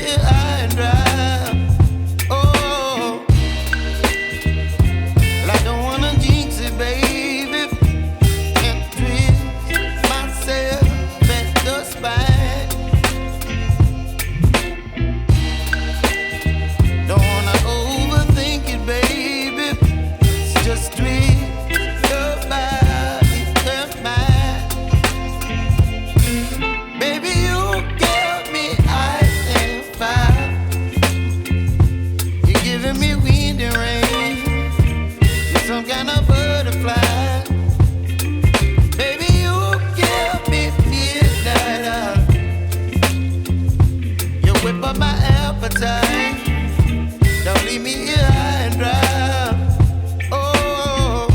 here high and dry. Oh, well, I don't wanna jinx it, baby, and twist myself at the spine. Don't wanna overthink it, baby. It's just twist your body and mine. Baby, you give me ice and fire. You're giving me wind and rain. You're some kind of butterfly. Baby, you give me midnight. You whip up my appetite. Don't leave me here high and dry. Oh,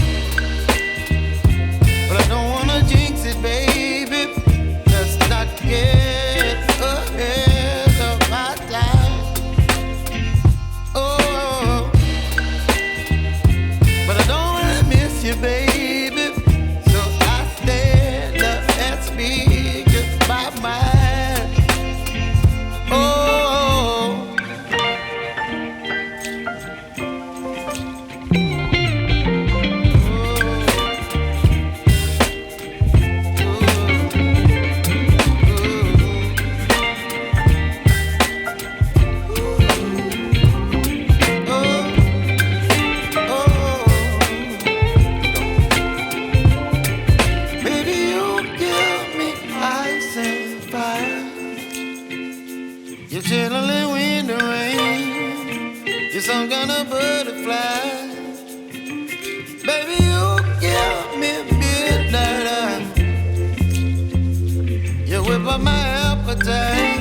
but I don't wanna jinx it, baby. Let's not get ahead of my time. Oh, but I don't wanna miss you, baby. So I stand up and speak my mind. Oh. Baby, you give me ice and fire. You're channeling wind and rain. You're some kind of butterfly. Baby, you give me midnight. You whip up my appetite.